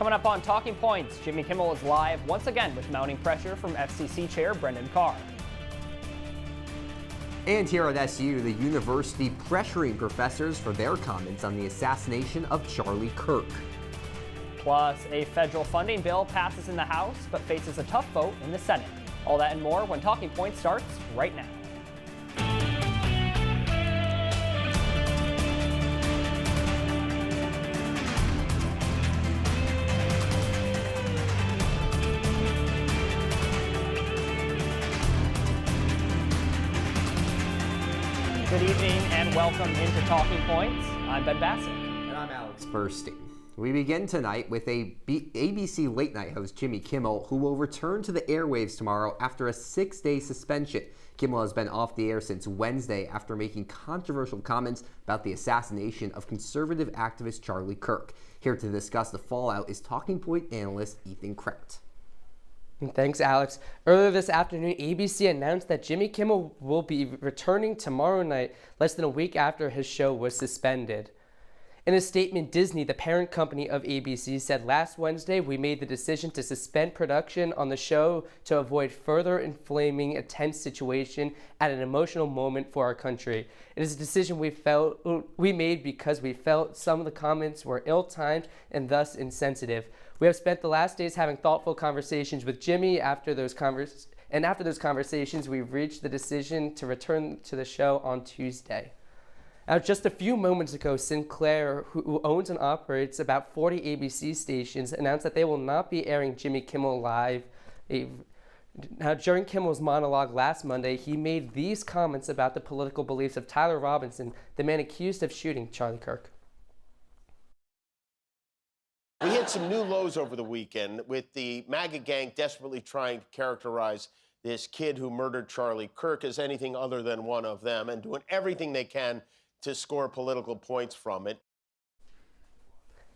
Coming up on Talking Points, Jimmy Kimmel is live once again with mounting pressure from FCC Chair Brendan Carr. And here at SU, the university pressuring professors for their comments on the assassination of Charlie Kirk. Plus, a federal funding bill passes in the House but faces a tough vote in the Senate. All that and more when Talking Points starts right now. Good evening and welcome into Talking Points. I'm Ben Bascuk. And I'm Alex Burstein. We begin tonight with ABC late night host Jimmy Kimmel, who will return to the airwaves tomorrow after a 6-day suspension. Kimmel has been off the air since Wednesday after making controversial comments about the assassination of conservative activist Charlie Kirk. Here to discuss the fallout is Talking Point analyst Ethan Krett. Thanks, Alex. Earlier this afternoon, ABC announced that Jimmy Kimmel will be returning tomorrow night, less than a week after his show was suspended. In a statement, Disney, the parent company of ABC, said last Wednesday, "We made the decision to suspend production on the show to avoid further inflaming a tense situation at an emotional moment for our country. It is a decision we made because we felt some of the comments were ill-timed and thus insensitive. We have spent the last days having thoughtful conversations with Jimmy. After those conversations, we've reached the decision to return to the show on Tuesday." Now, just a few moments ago, Sinclair, who owns and operates about 40 ABC stations, announced that they will not be airing Jimmy Kimmel Live. Now, during Kimmel's monologue last Monday, he made these comments about the political beliefs of Tyler Robinson, the man accused of shooting Charlie Kirk. We hit some new lows over the weekend with the MAGA gang desperately trying to characterize this kid who murdered Charlie Kirk as anything other than one of them and doing everything they can to score political points from it.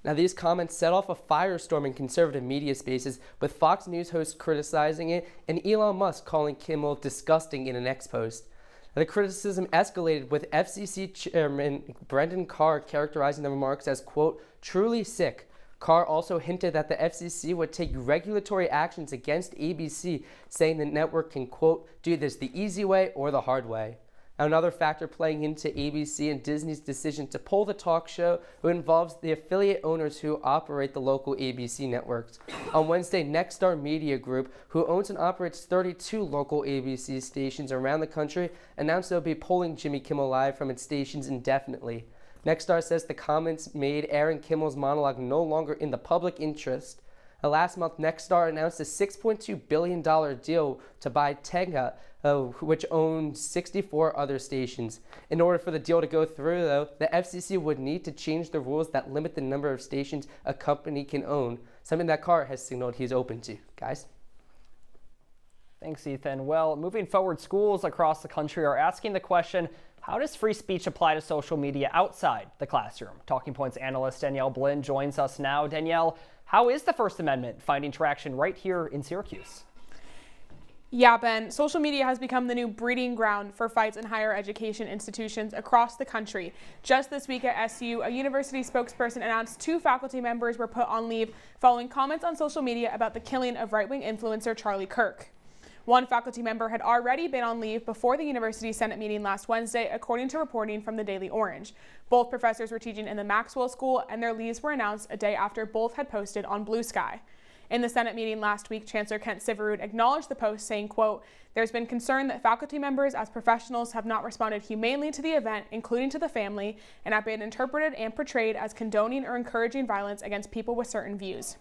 Now, these comments set off a firestorm in conservative media spaces, with Fox News hosts criticizing it and Elon Musk calling Kimmel disgusting in an X post. The criticism escalated with FCC Chairman Brendan Carr characterizing the remarks as, quote, truly sick. Carr also hinted that the FCC would take regulatory actions against ABC, saying the network can, quote, do this the easy way or the hard way. Now, another factor playing into ABC and Disney's decision to pull the talk show involves the affiliate owners who operate the local ABC networks. On Wednesday, Nexstar Media Group, who owns and operates 32 local ABC stations around the country, announced they'll be pulling Jimmy Kimmel Live from its stations indefinitely. Nexstar says the comments made airing Kimmel's monologue no longer in the public interest. Last month, Nexstar announced a $6.2 billion deal to buy Tenga, which owns 64 other stations. In order for the deal to go through, though, the FCC would need to change the rules that limit the number of stations a company can own, something that Carr has signaled he's open to. Guys? Thanks, Ethan. Well, moving forward, schools across the country are asking the question, how does free speech apply to social media outside the classroom? Talking Points analyst Danielle Blinn joins us now. Danielle, how is the First Amendment finding traction right here in Syracuse? Yeah, Ben, social media has become the new breeding ground for fights in higher education institutions across the country. Just this week at SU, a university spokesperson announced 2 faculty members were put on leave following comments on social media about the killing of right-wing influencer Charlie Kirk. One faculty member had already been on leave before the university Senate meeting last Wednesday, according to reporting from the Daily Orange. Both professors were teaching in the Maxwell School, and their leaves were announced a day after both had posted on Blue Sky. In the Senate meeting last week, Chancellor Kent Syverud acknowledged the post, saying, quote, there's been concern that faculty members as professionals have not responded humanely to the event, including to the family, and have been interpreted and portrayed as condoning or encouraging violence against people with certain views.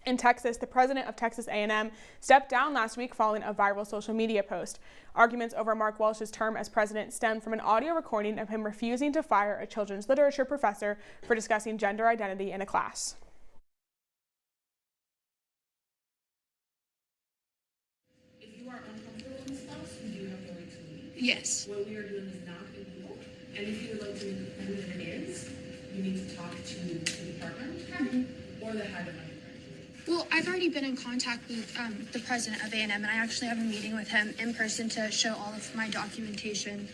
In Texas, the president of Texas A&M stepped down last week following a viral social media post. Arguments over Mark Welsh's term as president stemmed from an audio recording of him refusing to fire a children's literature professor for discussing gender identity in a class. If you are uncomfortable in this class, you do have the right to leave. Yes. What we are doing is not illegal, and if you would like to know who it is, you need to talk to the department or the head of undergrad. Well, I've already been in contact with the president of A&M, and I actually have a meeting with him in person to show all of my documentation.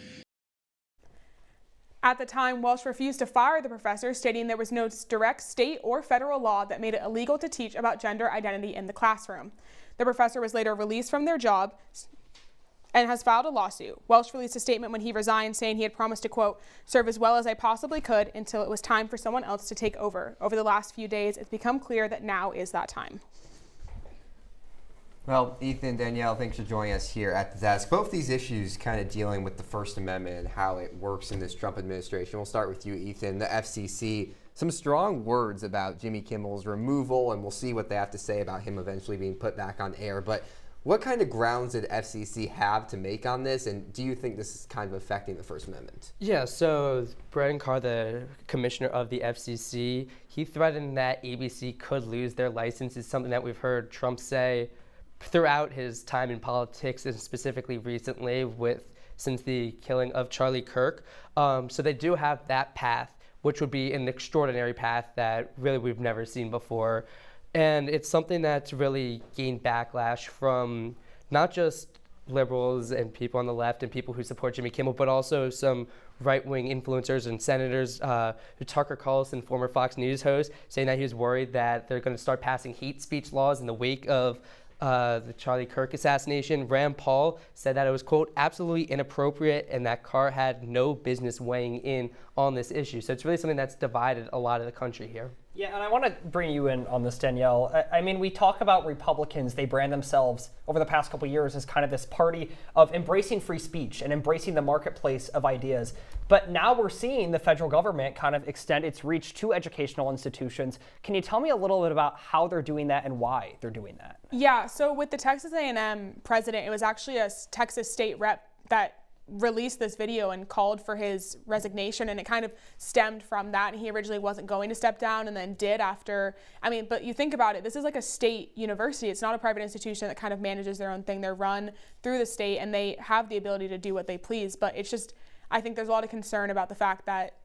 At the time, Welsh refused to fire the professor, stating there was no direct state or federal law that made it illegal to teach about gender identity in the classroom. The professor was later released from their job and has filed a lawsuit. Welsh released a statement when he resigned, saying he had promised to, quote, serve as well as I possibly could until it was time for someone else to take over. Over the last few days, it's become clear that now is that time. Well, Ethan, Danielle, thanks for joining us here at the desk. Both these issues kind of dealing with the First Amendment and how it works in this Trump administration. We'll start with you, Ethan. The FCC, some strong words about Jimmy Kimmel's removal, and we'll see what they have to say about him eventually being put back on air. But what kind of grounds did FCC have to make on this, and do you think this is kind of affecting the First Amendment? Yeah, so Brett Carr, the commissioner of the FCC, he threatened that ABC could lose their license. It's something that we've heard Trump say throughout his time in politics, and specifically recently since the killing of Charlie Kirk. So they do have that path, which would be an extraordinary path that really we've never seen before. And it's something that's really gained backlash from not just liberals and people on the left and people who support Jimmy Kimmel, but also some right-wing influencers and senators. Tucker Carlson, former Fox News host, saying that he was worried that they're going to start passing hate speech laws in the wake of the Charlie Kirk assassination. Rand Paul said that it was, quote, absolutely inappropriate and that Carr had no business weighing in on this issue. So it's really something that's divided a lot of the country here. Yeah, and I want to bring you in on this, Danielle. I mean, we talk about Republicans. They brand themselves over the past couple of years as kind of this party of embracing free speech and embracing the marketplace of ideas. But now we're seeing the federal government kind of extend its reach to educational institutions. Can you tell me a little bit about how they're doing that and why they're doing that? Yeah, so with the Texas A&M president, it was actually a Texas state rep that released this video and called for his resignation, and it kind of stemmed from that. He originally wasn't going to step down and then did after. I mean, but you think about it, this is like a state university. It's not a private institution that kind of manages their own thing. They're run through the state and they have the ability to do what they please. But it's just, I think there's a lot of concern about the fact that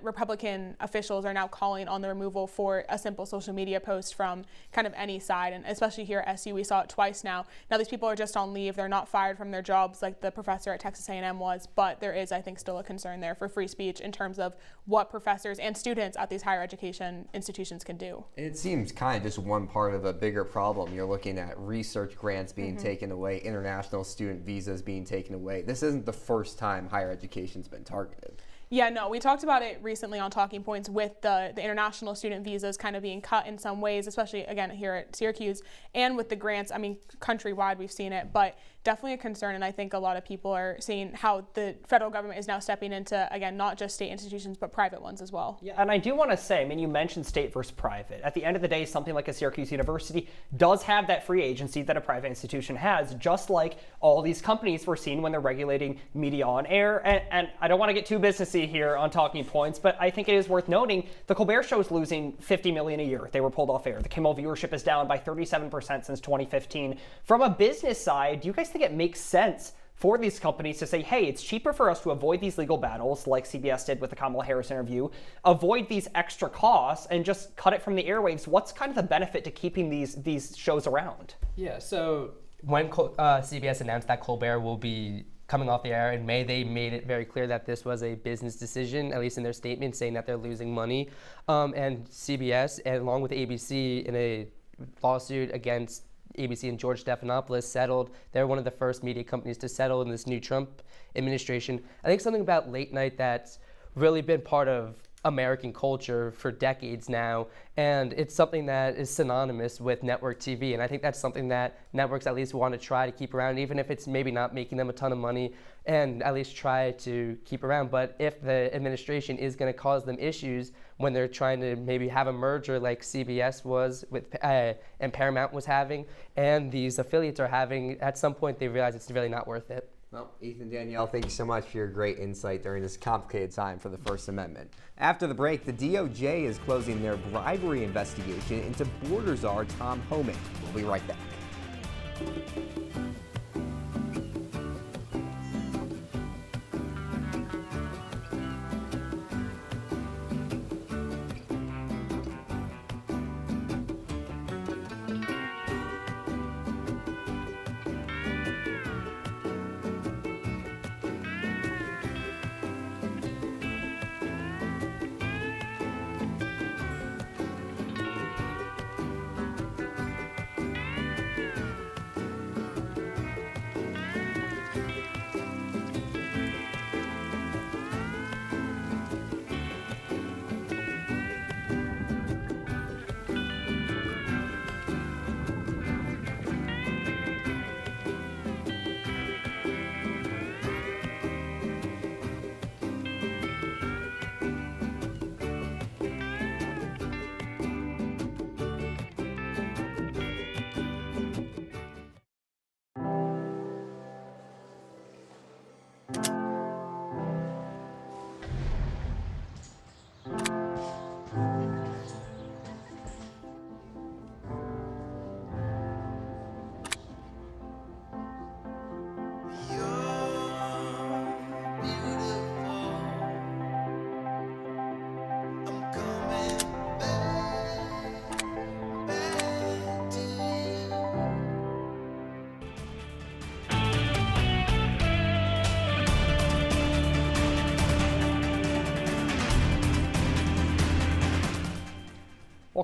Republican officials are now calling on the removal for a simple social media post from kind of any side. And especially here at SU, we saw it twice now. Now these people are just on leave. They're not fired from their jobs like the professor at Texas A&M was, but there is, I think, still a concern there for free speech in terms of what professors and students at these higher education institutions can do. It seems kind of just one part of a bigger problem. You're looking at research grants being taken away, international student visas being taken away. This isn't the first time higher education's been targeted. Yeah, no, we talked about it recently on Talking Points with the international student visas kind of being cut in some ways, especially, again, here at Syracuse, and with the grants. I mean, countrywide, we've seen it, but definitely a concern, and I think a lot of people are seeing how the federal government is now stepping into, again, not just state institutions, but private ones as well. Yeah, and I do want to say, I mean, you mentioned state versus private. At the end of the day, something like a Syracuse University does have that free agency that a private institution has, just like all these companies we're seeing when they're regulating media on air. And I don't want to get too businessy here on Talking Points, but I think it is worth noting the Colbert Show is losing $50 million a year. They were pulled off air. The Kimmel viewership is down by 37% since 2015. From a business side, do you guys think it makes sense for these companies to say, hey, it's cheaper for us to avoid these legal battles like CBS did with the Kamala Harris interview, avoid these extra costs, and just cut it from the airwaves? What's kind of the benefit to keeping these shows around? Yeah, so when CBS announced that Colbert will be coming off the air in May, they made it very clear that this was a business decision, at least in their statement, saying that they're losing money. And CBS, and along with ABC, in a lawsuit against ABC and George Stephanopoulos, settled. They're one of the first media companies to settle in this new Trump administration. I think something about late night that's really been part of American culture for decades now, and it's something that is synonymous with network TV, and I think that's something that networks at least want to try to keep around, even if it's maybe not making them a ton of money, and at least try to keep around. But if the administration is going to cause them issues when they're trying to maybe have a merger like CBS was with and Paramount was having, and these affiliates are having, at some point they realize it's really not worth it. Well, Ethan, Danielle, thank you so much for your great insight during this complicated time for the First Amendment. After the break, the DOJ is closing their bribery investigation into border czar Tom Homan. We'll be right back.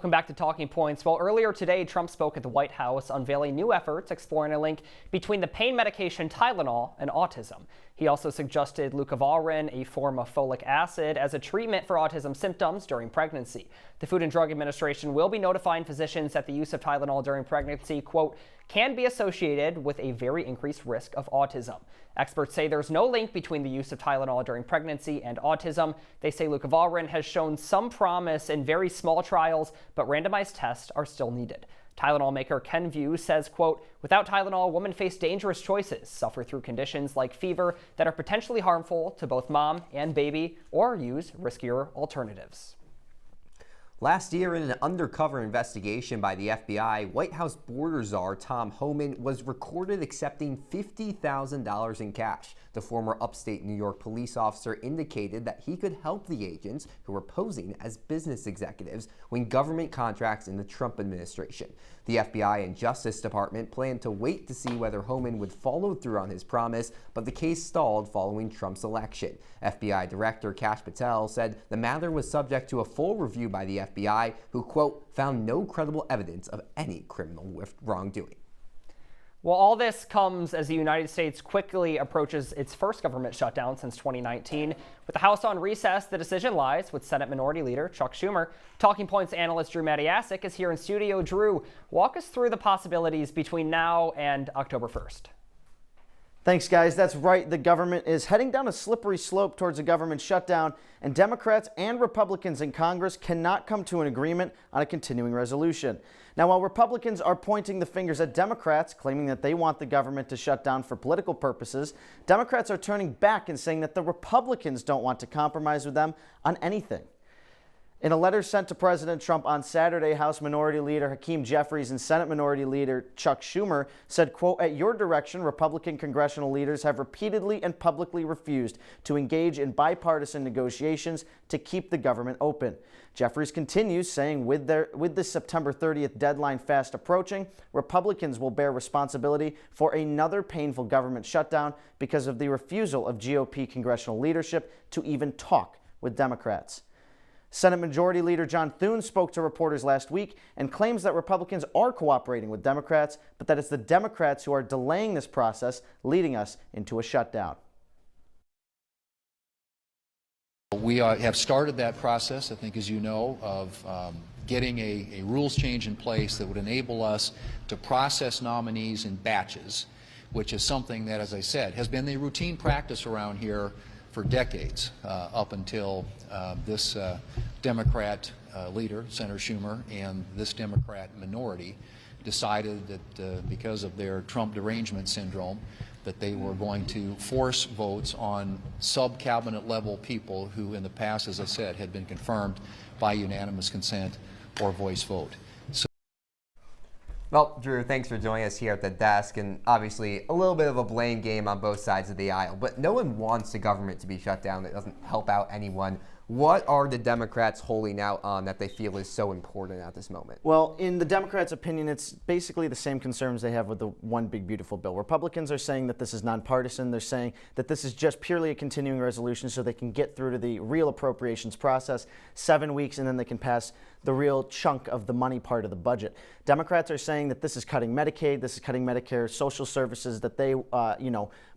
Welcome back to Talking Points. Well, earlier today, Trump spoke at the White House unveiling new efforts exploring a link between the pain medication Tylenol and autism. He also suggested leucovorin, a form of folic acid, as a treatment for autism symptoms during pregnancy. The Food and Drug Administration will be notifying physicians that the use of Tylenol during pregnancy, quote, can be associated with a very increased risk of autism. Experts say there's no link between the use of Tylenol during pregnancy and autism. They say leucovorin has shown some promise in very small trials, but randomized tests are still needed. Tylenol maker Kenvue says, quote, without Tylenol, women face dangerous choices, suffer through conditions like fever that are potentially harmful to both mom and baby, or use riskier alternatives. Last year, in an undercover investigation by the FBI, White House border czar Tom Homan was recorded accepting $50,000 in cash. The former upstate New York police officer indicated that he could help the agents who were posing as business executives win government contracts in the Trump administration. The FBI and Justice Department planned to wait to see whether Homan would follow through on his promise, but the case stalled following Trump's election. FBI Director Kash Patel said the matter was subject to a full review by the FBI, who, quote, found no credible evidence of any criminal wrongdoing. Well, all this comes as the United States quickly approaches its first government shutdown since 2019. With the House on recess, the decision lies with Senate Minority Leader Chuck Schumer. Talking Points analyst Drew Matiasik is here in studio. Drew, walk us through the possibilities between now and October 1st. Thanks, guys. That's right. The government is heading down a slippery slope towards a government shutdown, and Democrats and Republicans in Congress cannot come to an agreement on a continuing resolution. Now, while Republicans are pointing the fingers at Democrats, claiming that they want the government to shut down for political purposes, Democrats are turning back and saying that the Republicans don't want to compromise with them on anything. In a letter sent to President Trump on Saturday, House Minority Leader Hakeem Jeffries and Senate Minority Leader Chuck Schumer said, quote, at your direction, Republican congressional leaders have repeatedly and publicly refused to engage in bipartisan negotiations to keep the government open. Jeffries continues, saying with the September 30th deadline fast approaching, Republicans will bear responsibility for another painful government shutdown because of the refusal of GOP congressional leadership to even talk with Democrats. Senate Majority Leader John Thune spoke to reporters last week and claims that Republicans are cooperating with Democrats, but that it's the Democrats who are delaying this process, leading us into a shutdown. We have started that process, I think, as you know, of getting a rules change in place that would enable us to process nominees in batches, which is something that, as I said, has been the routine practice around here for decades, up until this Democrat leader, Senator Schumer, and this Democrat minority decided that because of their Trump derangement syndrome, that they were going to force votes on sub-cabinet level people who in the past, as I said, had been confirmed by unanimous consent or voice vote. Well, Drew, thanks for joining us here at the desk, and obviously a little bit of a blame game on both sides of the aisle, but no one wants the government to be shut down. That doesn't help out anyone. What are the Democrats holding out on that they feel is so important at this moment? Well, in the Democrats' opinion, it's basically the same concerns they have with the One Big Beautiful Bill. Republicans are saying that this is nonpartisan. They're saying that this is just purely a continuing resolution so they can get through to the real appropriations process, 7 weeks, and then they can pass the real chunk of the money part of the budget. Democrats are saying that this is cutting Medicaid, this is cutting Medicare, social services that they,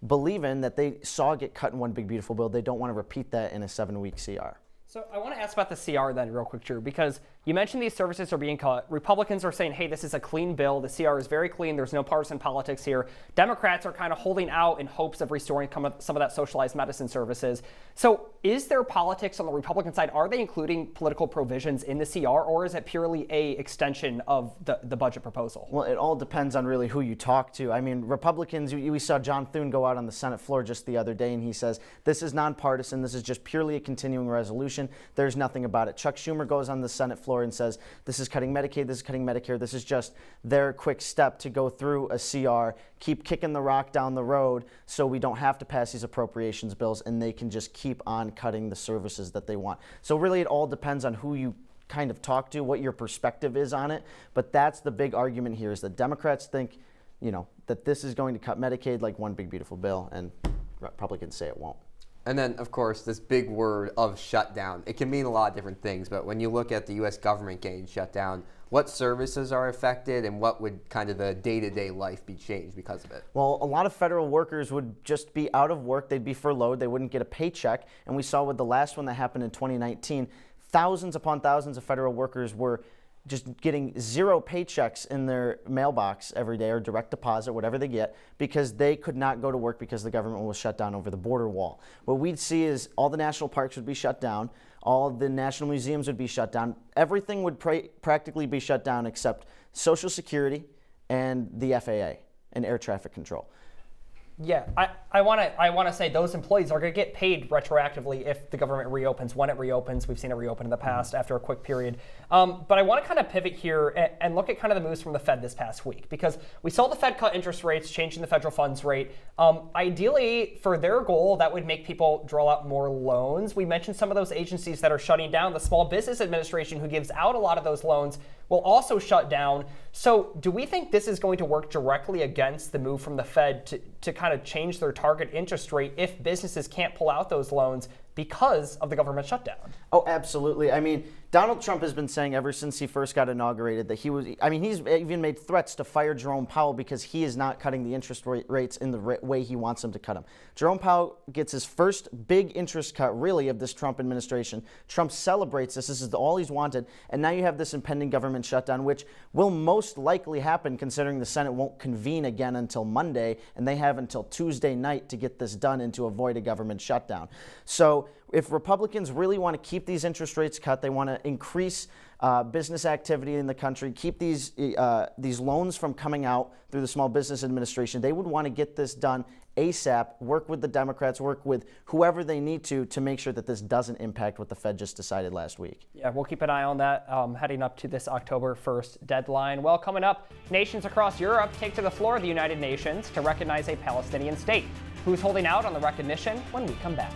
believe in, that they saw get cut in One Big Beautiful Bill. They don't want to repeat that in a 7-week CR. So I want to ask about the CR then real quick, Drew, because you mentioned these services are being cut. Republicans are saying, hey, this is a clean bill. The CR is very clean. There's no partisan politics here. Democrats are kind of holding out in hopes of restoring some of that socialized medicine services. So is there politics on the Republican side? Are they including political provisions in the CR, or is it purely a extension of the budget proposal? Well, it all depends on really who you talk to. I mean, Republicans, we saw John Thune go out on the Senate floor just the other day, and he says, this is nonpartisan. This is just purely a continuing resolution. There's nothing about it. Chuck Schumer goes on the Senate floor and says, this is cutting Medicaid, this is cutting Medicare, this is just their quick step to go through a CR, keep kicking the rock down the road so we don't have to pass these appropriations bills and they can just keep on cutting the services that they want. So really it all depends on who you kind of talk to, what your perspective is on it. But that's the big argument here, is that Democrats think, that this is going to cut Medicaid like One Big Beautiful Bill, and Republicans say it won't. And then, of course, this big word of shutdown. It can mean a lot of different things, but when you look at the U.S. government getting shut down, what services are affected and what would kind of the day-to-day life be changed because of it? Well, a lot of federal workers would just be out of work. They'd be furloughed. They wouldn't get a paycheck. And we saw with the last one that happened in 2019, thousands upon thousands of federal workers were just getting zero paychecks in their mailbox every day or direct deposit, whatever they get, because they could not go to work because the government was shut down over the border wall. What we'd see is all the national parks would be shut down, all the national museums would be shut down, everything would practically be shut down except Social Security and the FAA and air traffic control. Yeah, I want to say those employees are going to get paid retroactively if the government reopens, when it reopens. We've seen it reopen in the past after a quick period. But I want to kind of pivot here and look at kind of the moves from the Fed this past week, because we saw the Fed cut interest rates, changing the federal funds rate. Ideally, for their goal, that would make people draw out more loans. We mentioned some of those agencies that are shutting down. The Small Business Administration, who gives out a lot of those loans, will also shut down. So do we think this is going to work directly against the move from the Fed to kind of change their target interest rate if businesses can't pull out those loans because of the government shutdown? Oh, absolutely. I mean, Donald Trump has been saying ever since he first got inaugurated that he's even made threats to fire Jerome Powell because he is not cutting the interest rates in the way he wants them to cut them. Jerome Powell gets his first big interest cut, really, of this Trump administration. Trump celebrates this. This is all he's wanted. And now you have this impending government shutdown, which will most likely happen considering the Senate won't convene again until Monday, and they have until Tuesday night to get this done and to avoid a government shutdown. So if Republicans really want to keep these interest rates cut, they want to increase business activity in the country, keep these loans from coming out through the Small Business Administration, they would want to get this done ASAP, work with the Democrats, work with whoever they need to make sure that this doesn't impact what the Fed just decided last week. Yeah, we'll keep an eye on that heading up to this October 1st deadline. Well, coming up, nations across Europe take to the floor of the United Nations to recognize a Palestinian state. Who's holding out on the recognition when we come back?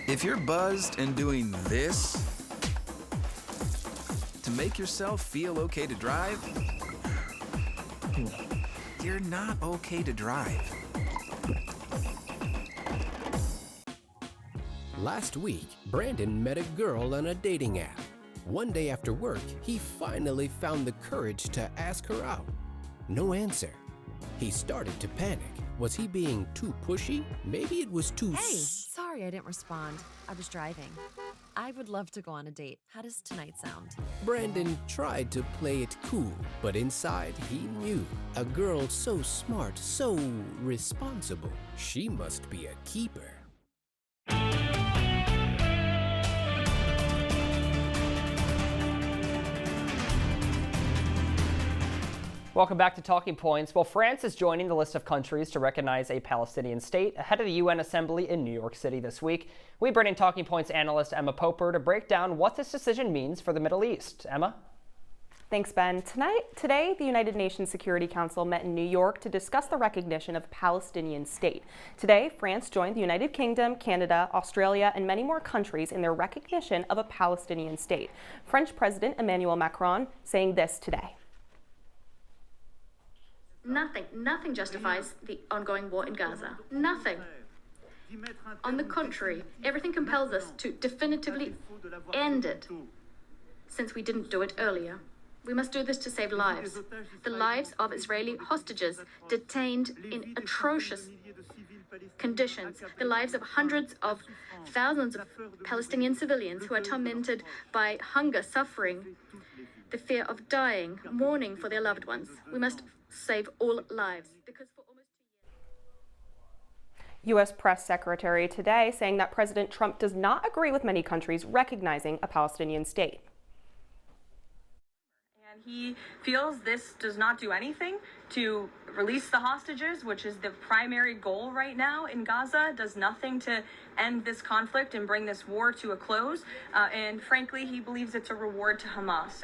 If you're buzzed and doing this to make yourself feel okay to drive, you're not okay to drive. Last week, Brandon met a girl on a dating app. One day after work, he finally found the courage to ask her out. No answer. He started to panic. Was he being too pushy? Maybe it was too... Hey, sorry I didn't respond. I was driving. I would love to go on a date. How does tonight sound? Brandon tried to play it cool, but inside he knew. A girl so smart, so responsible. She must be a keeper. Welcome back to Talking Points. Well, France is joining the list of countries to recognize a Palestinian state ahead of the UN Assembly in New York City this week. We bring in Talking Points analyst Emma Poper to break down what this decision means for the Middle East. Emma? Thanks, Ben. Today, the United Nations Security Council met in New York to discuss the recognition of a Palestinian state. Today, France joined the United Kingdom, Canada, Australia, and many more countries in their recognition of a Palestinian state. French President Emmanuel Macron saying this today. Nothing justifies the ongoing war in Gaza. Nothing. On the contrary, everything compels us to definitively end it, since we didn't do it earlier. We must do this to save lives. The lives of Israeli hostages detained in atrocious conditions. The lives of hundreds of thousands of Palestinian civilians who are tormented by hunger, suffering, the fear of dying, mourning for their loved ones. We must save all lives, because for almost 2 years... U.S. Press Secretary today saying that President Trump does not agree with many countries recognizing a Palestinian state. And he feels this does not do anything to release the hostages, which is the primary goal right now in Gaza, does nothing to end this conflict and bring this war to a close. And frankly, he believes it's a reward to Hamas.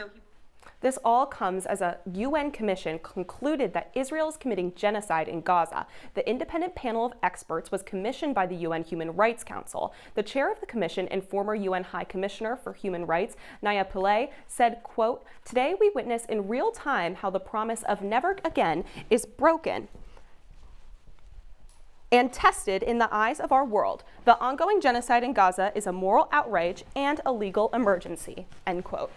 This all comes as a UN commission concluded that Israel is committing genocide in Gaza. The independent panel of experts was commissioned by the UN Human Rights Council. The chair of the commission and former UN High Commissioner for Human Rights, Naya Pillay, said, quote, "Today we witness in real time how the promise of never again is broken and tested in the eyes of our world. The ongoing genocide in Gaza is a moral outrage and a legal emergency," end quote.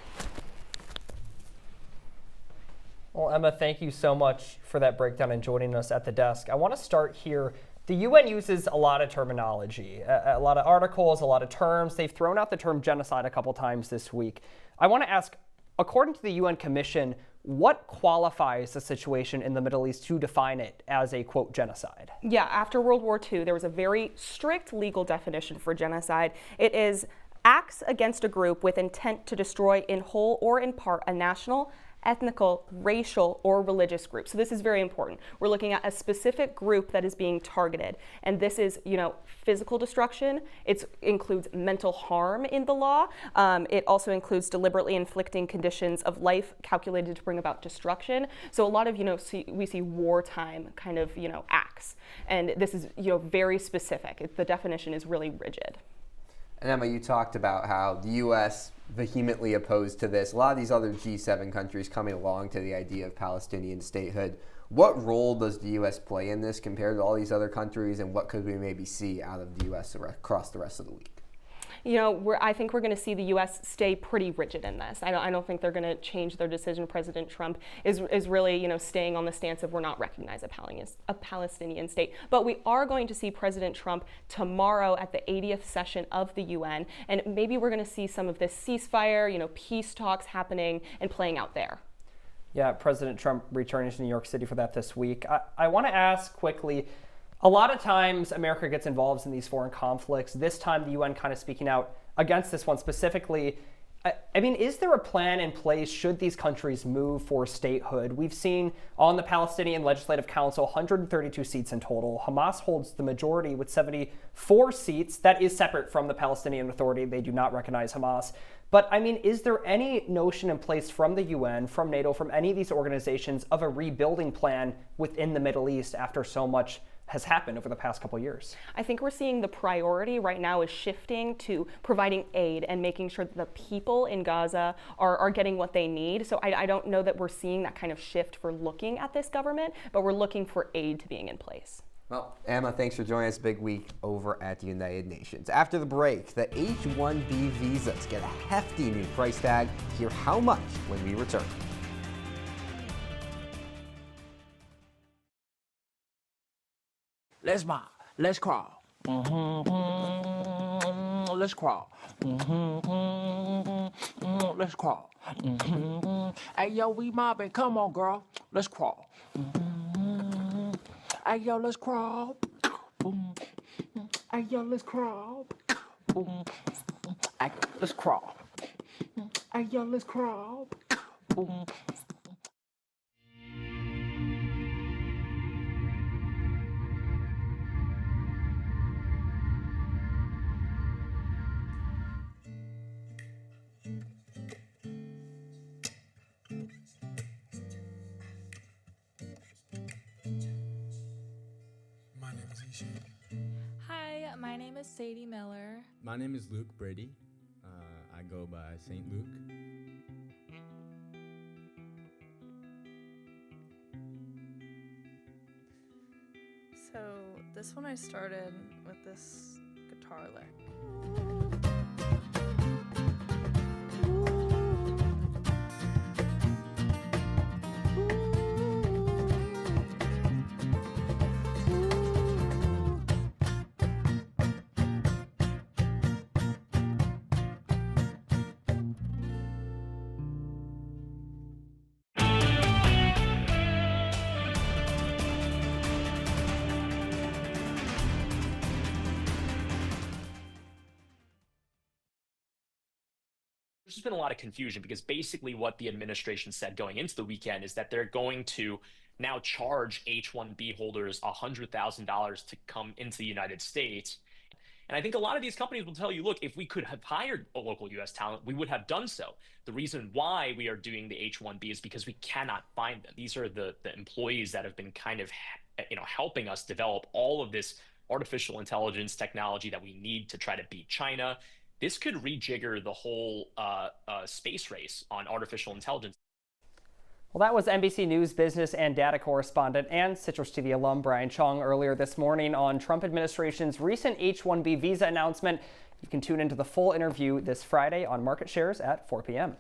Well, Emma, thank you so much for that breakdown and joining us at the desk. I want to start here. The UN uses a lot of terminology, a lot of articles, a lot of terms. They've thrown out the term genocide a couple times this week. I want to ask, according to the UN Commission, what qualifies the situation in the Middle East to define it as a, quote, genocide? Yeah, after World War II, there was a very strict legal definition for genocide. It is acts against a group with intent to destroy in whole or in part a national, ethnical, racial, or religious group. So this is very important. We're looking at a specific group that is being targeted. And this is, physical destruction. It includes mental harm in the law. It also includes deliberately inflicting conditions of life calculated to bring about destruction. So a lot of, we see wartime kind of, acts. And this is, very specific. The definition is really rigid. And Emma, you talked about how the U.S. vehemently opposed to this. A lot of these other G7 countries coming along to the idea of Palestinian statehood. What role does the U.S. play in this compared to all these other countries, and what could we maybe see out of the U.S. across the rest of the week? I think we're going to see the U.S. stay pretty rigid in this. I don't think they're going to change their decision. President Trump is really, staying on the stance of we're not recognizing a Palestinian state. But we are going to see President Trump tomorrow at the 80th session of the UN, and maybe we're going to see some of this ceasefire, peace talks happening and playing out there. Yeah, President Trump returning to New York City for that this week. I want to ask quickly, a lot of times America gets involved in these foreign conflicts. This time the UN kind of speaking out against this one specifically. Is there a plan in place should these countries move for statehood? We've seen on the Palestinian Legislative Council 132 seats in total. Hamas holds the majority with 74 seats. That is separate from the Palestinian Authority. They do not recognize Hamas. But is there any notion in place from the UN, from NATO, from any of these organizations of a rebuilding plan within the Middle East after so much has happened over the past couple of years? I think we're seeing the priority right now is shifting to providing aid and making sure that the people in Gaza are getting what they need. So I don't know that we're seeing that kind of shift for looking at this government, but we're looking for aid to being in place. Well, Emma, thanks for joining us. Big week over at the United Nations. After the break, the H-1B visas get a hefty new price tag. Hear how much when we return. Let's mob. Let's crawl. Let's crawl. Let's crawl. Hey, yo, we mobbing. Come on, girl. Let's crawl. Hey, yo, let's crawl. Hey, yo, let's crawl. Hey, let's crawl. Hey, yo, let's crawl. Hi, my name is Sadie Miller. My name is Luke Brady. I go by St. Luke. So this one I started with this guitar lick. There's just been a lot of confusion because basically what the administration said going into the weekend is that they're going to now charge H-1B holders $100,000 to come into the United States. And I think a lot of these companies will tell you, look, if we could have hired a local U.S. talent, we would have done so. The reason why we are doing the H-1B is because we cannot find them. These are the employees that have been kind of, helping us develop all of this artificial intelligence technology that we need to try to beat China. This could rejigger the whole space race on artificial intelligence. Well, that was NBC News business and data correspondent and CitrusTV alum Brian Chung earlier this morning on Trump administration's recent H-1B visa announcement. You can tune into the full interview this Friday on Market Shares at 4 p.m.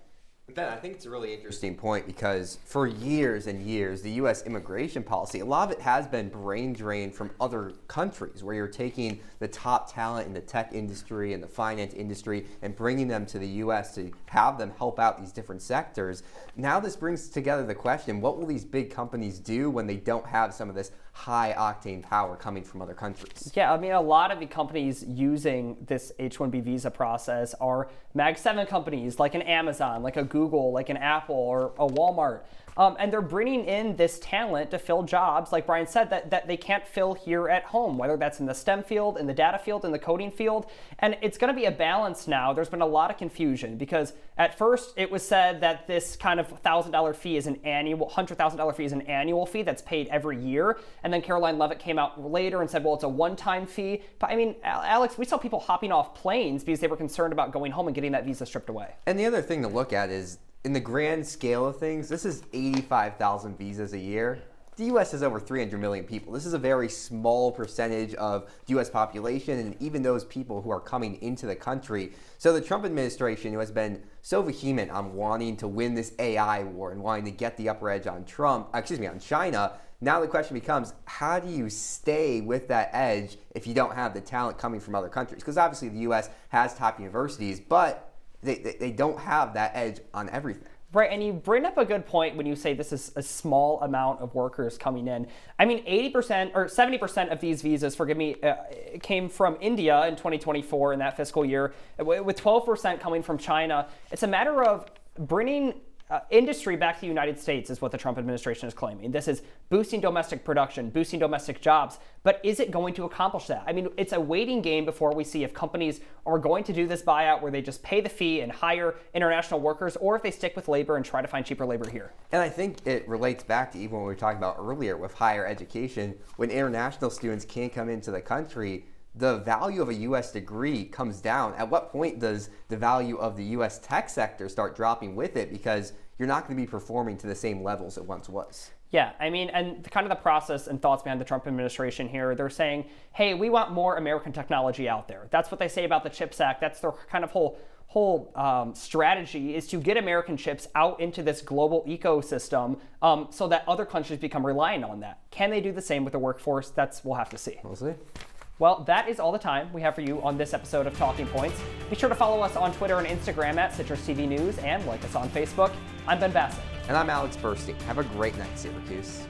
Ben, I think it's a really interesting point because for years and years, the U.S. immigration policy, a lot of it has been brain drained from other countries where you're taking the top talent in the tech industry and the finance industry and bringing them to the U.S. to have them help out these different sectors. Now this brings together the question, what will these big companies do when they don't have some of this high-octane power coming from other countries? Yeah, I mean, a lot of the companies using this H-1B visa process are Mag 7 companies like an Amazon, like a Google, like an Apple, or a Walmart. And they're bringing in this talent to fill jobs, like Brian said, that they can't fill here at home, whether that's in the STEM field, in the data field, in the coding field. And it's going to be a balance now. There's been a lot of confusion because at first it was said that this kind of $1,000 fee is an annual, $100,000 fee is an annual fee that's paid every year. And then Caroline Leavitt came out later and said, well, it's a one-time fee. But I mean, Alex, we saw people hopping off planes because they were concerned about going home and getting that visa stripped away. And the other thing to look at is, in the grand scale of things, this is 85,000 visas a year. The U.S. has over 300 million people. This is a very small percentage of the U.S. population and even those people who are coming into the country. So the Trump administration, who has been so vehement on wanting to win this AI war and wanting to get the upper edge on on China, now the question becomes, how do you stay with that edge if you don't have the talent coming from other countries? Because obviously the U.S. has top universities, but they don't have that edge on everything. Right, and you bring up a good point when you say this is a small amount of workers coming in. I mean, 80% or 70% of these visas, came from India in 2024 in that fiscal year, with 12% coming from China. It's a matter of bringing industry back to the United States is what the Trump administration is claiming. This is boosting domestic production, boosting domestic jobs, but is it going to accomplish that? I mean, it's a waiting game before we see if companies are going to do this buyout where they just pay the fee and hire international workers, or if they stick with labor and try to find cheaper labor here. And I think it relates back to even what we were talking about earlier with higher education. When international students can't come into the country, the value of a U.S. degree comes down. At what point does the value of the U.S. tech sector start dropping with it? Because you're not going to be performing to the same levels it once was. Yeah, I mean, and kind of the process and thoughts behind the Trump administration here, they're saying, hey, we want more American technology out there. That's what they say about the CHIPS Act. That's their kind of whole strategy, is to get American chips out into this global ecosystem so that other countries become reliant on that. Can they do the same with the workforce? We'll have to see. We'll see. Well, that is all the time we have for you on this episode of Talking Points. Be sure to follow us on Twitter and Instagram at CitrusTV News and like us on Facebook. I'm Ben Bascuk. And I'm Alex Burstein. Have a great night, Syracuse.